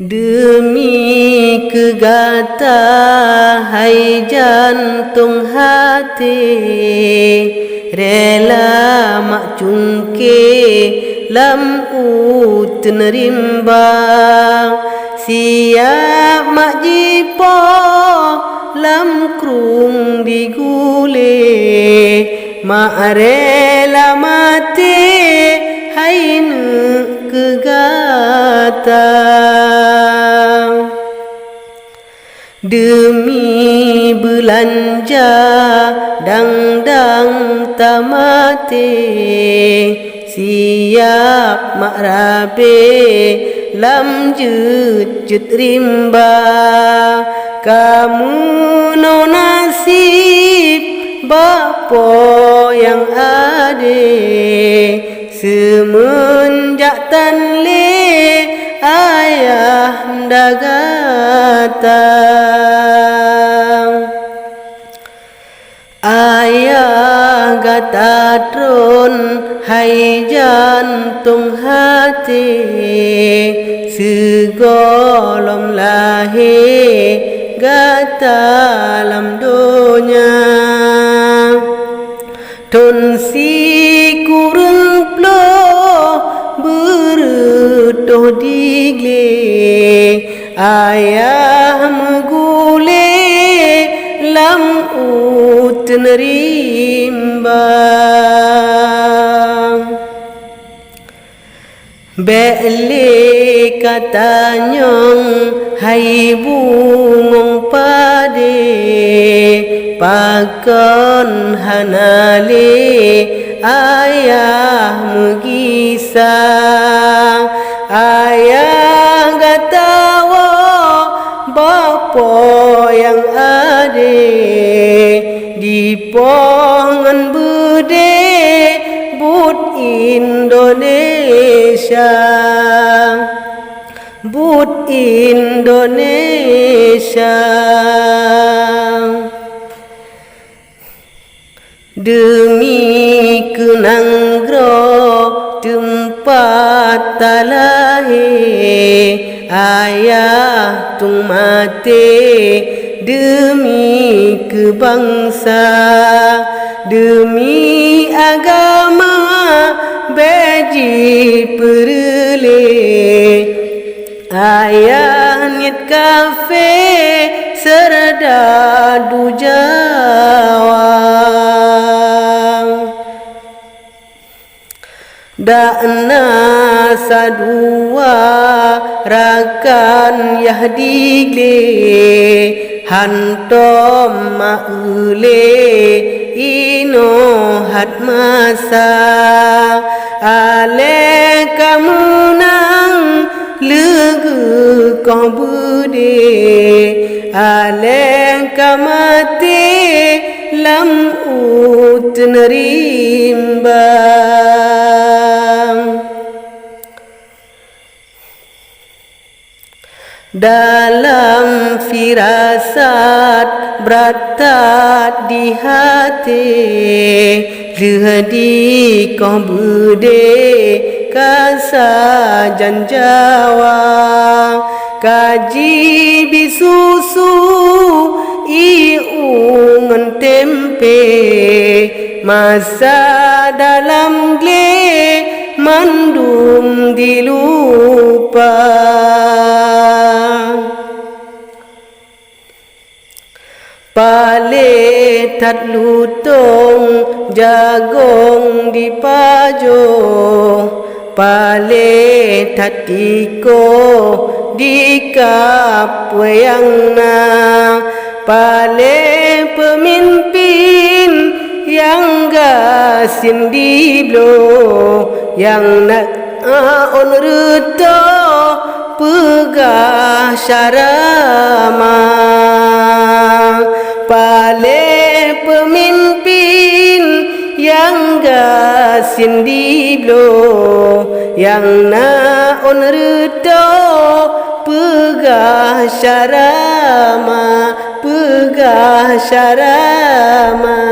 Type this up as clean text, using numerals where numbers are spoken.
Demi kegata hai jantung hati, rela mak cungke lam ut nerimba, siap mak jipo lam krung digule, mak rela mati hai ne kegata. Demi belanja dang-dang tamate, siap mak rabe lam jut rimba, kamu no nasib bapo yang ade, semenjak tanle ayah datang. Ayah gata tron hai jantung hati, segolom lahir gata lam donya, ton si kurung plo berutuh digle, ayah megule lam ut nerimba. Bele katanyong hai bungong pade, pakon hanale ayah megisah, ayah gatawo bapo yang ade, di pongan bude but Indonesia, but Indonesia. Demi kenanggro tempat talahe, ayah tung mate demi kebangsa, demi agama beji perle, ayah nyet kafe serada du Jawa. Da'na sadua rakan yahdigle, hantom maule ino hat masa, ale kamu nang legu kau bude, ale kamate lam ut nerimba. Dalam firasat beratat di hati, lehdi kau bude kasa janjawa, kaji bisusu iungan tempe, masa dalam gle mandum dilupa. Pale tat lutong jagong di pajo, pale tat tiko di kapwayang na, pale pemimpin yang gasin di blo, yang nak on ruto pegah syarama, pale pemimpin yang gasin di blo, yang nak on ruto pegah syarama, pegah syarama.